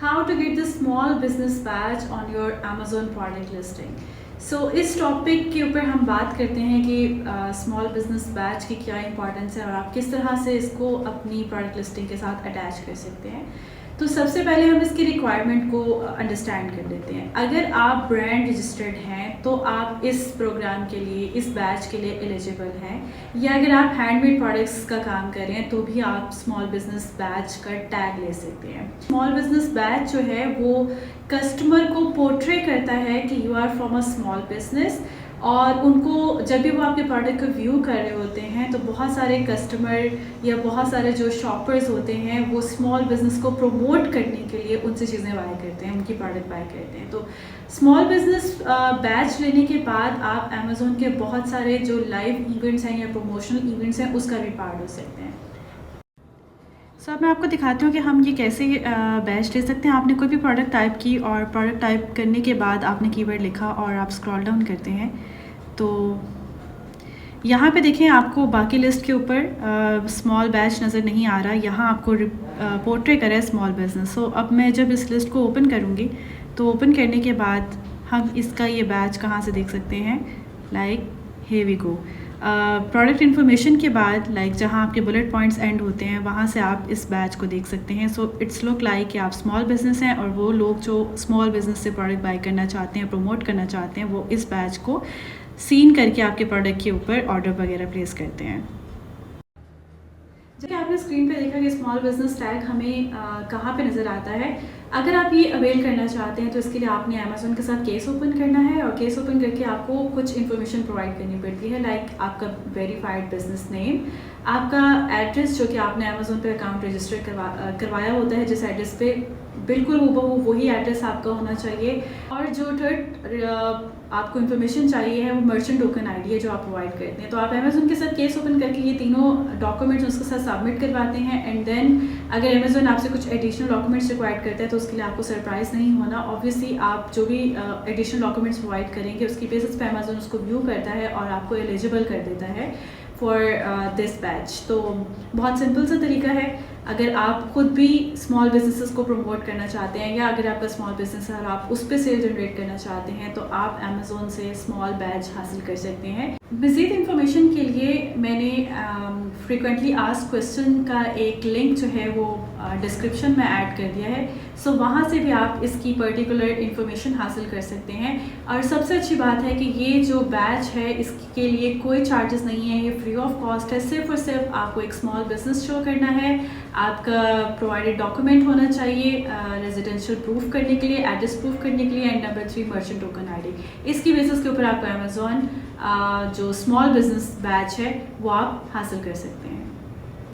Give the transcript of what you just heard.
how to get the small business badge on your Amazon product listing। इस topic के ऊपर हम बात करते हैं कि स्मॉल बिजनेस बैच की क्या इंपॉर्टेंस है और आप किस तरह से इसको अपनी प्रोडक्ट लिस्टिंग के साथ अटैच कर सकते हैं। तो सबसे पहले हम इसकी रिक्वायरमेंट को अंडरस्टैंड कर लेते हैं। अगर आप ब्रांड रजिस्टर्ड हैं तो आप इस प्रोग्राम के लिए, इस बैच के लिए एलिजिबल हैं, या अगर आप हैंडमेड प्रोडक्ट्स का काम कर रहे हैं तो भी आप स्मॉल बिजनेस बैच का टैग ले सकते हैं। स्मॉल बिजनेस बैच जो है वो कस्टमर को पोर्ट्रे करता है कि you are from a small business, और उनको जब भी वो आपके प्रोडक्ट को व्यू कर रहे होते हैं तो बहुत सारे कस्टमर या बहुत सारे जो शॉपर्स होते हैं वो स्मॉल बिज़नेस को प्रमोट करने के लिए उनसे चीज़ें बाय करते हैं, उनकी प्रोडक्ट बाय करते हैं। तो स्मॉल बिज़नेस बैच लेने के बाद आप अमेज़ॉन के बहुत सारे जो लाइव इवेंट्स हैं या प्रमोशनल इवेंट्स हैं उसका भी पार्ट हो सकते हैं। अब मैं आपको दिखाती हूँ कि हम ये कैसे बैच ले सकते हैं। आपने कोई भी प्रोडक्ट टाइप की और प्रोडक्ट टाइप करने के बाद आपने कीवर्ड लिखा और आप स्क्रॉल डाउन करते हैं तो यहाँ पे देखें आपको बाकी लिस्ट के ऊपर स्मॉल बैच नज़र नहीं आ रहा, यहाँ आपको पोर्ट्रे करा है स्मॉल बिजनेस। अब मैं जब इस लिस्ट को ओपन करूँगी तो ओपन करने के बाद हम इसका ये बैच कहाँ से देख सकते हैं, like here we go। Product information के बाद जहाँ आपके बुलेट पॉइंट्स एंड होते हैं वहाँ से आप इस बैच को देख सकते हैं। इट्स लुक लाइक कि आप स्मॉल बिजनेस हैं और वो लोग जो स्मॉल बिजनेस से प्रोडक्ट बाय करना चाहते हैं, प्रमोट करना चाहते हैं, वो इस बैच को सीन करके आपके प्रोडक्ट के ऊपर ऑर्डर वगैरह प्लेस करते हैं। जैसे आपने स्क्रीन पे देखा कि स्मॉल बिजनेस टैग हमें कहाँ पे नज़र आता है। अगर आप ये अवेल करना चाहते हैं तो इसके लिए आपने अमेज़ॉन के साथ केस ओपन करना है, और केस ओपन करके आपको कुछ इन्फॉर्मेशन प्रोवाइड करनी पड़ती है, लाइक आपका वेरीफाइड बिजनेस नेम, आपका एड्रेस जो कि आपने अमेज़ॉन पे अकाउंट रजिस्टर करवाया होता है, जिस एड्रेस पे बिल्कुल हूबहू वही एड्रेस आपका होना चाहिए, और जो थर्ड आपको इन्फॉर्मेशन चाहिए है वो मर्चेंट टोकन आईडी है जो आप प्रोवाइड करते हैं। तो आप अमेज़ॉन के साथ केस ओपन करके ये तीनों डॉक्यूमेंट्स उसके साथ सबमिट करवाते हैं, एंड देन अगर अमेज़ॉन आपसे कुछ एडिशनल डॉक्यूमेंट्स रिक्वायर्ड करता है तो उसके लिए आपको सरप्राइज़ नहीं होना। ऑब्वियसली आप जो भी एडिशनल डॉक्यूमेंट्स प्रोवाइड करेंगे उसकी बेसिस पे अमेज़ॉन उसको व्यू करता है और आपको एलिजिबल कर देता है फॉर दिस बैच। तो बहुत सिंपल सा तरीका है। अगर आप खुद भी स्मॉल बिजनेसेस को प्रमोट करना चाहते हैं, या अगर आपका स्मॉल बिजनेस है और आप उस पर सेल जनरेट करना चाहते हैं, तो आप अमेज़ॉन से स्मॉल बैच हासिल कर सकते हैं। मज़ीद इंफॉर्मेशन के लिए मैंने फ्रीक्वेंटली आस्क्ड क्वेश्चन का एक लिंक जो है वो डिस्क्रिप्शन में ऐड कर दिया है। वहाँ से भी आप इसकी पर्टिकुलर इन्फॉर्मेशन हासिल कर सकते हैं। और सबसे अच्छी बात है कि ये जो बैच है इसके लिए कोई चार्जेस नहीं है, ये फ्री ऑफ कॉस्ट है। सिर्फ और सिर्फ आपको एक स्मॉल बिजनेस शो करना है, आपका प्रोवाइडेड डॉक्यूमेंट होना चाहिए रेजिडेंशियल प्रूफ करने के लिए, एड्रेस प्रूफ करने के लिए, and number 3 merchant token ID. इसकी बेसिस के ऊपर आपको अमेज़ॉन जो स्मॉल बिजनेस बैच है वो आप हासिल कर सकते हैं।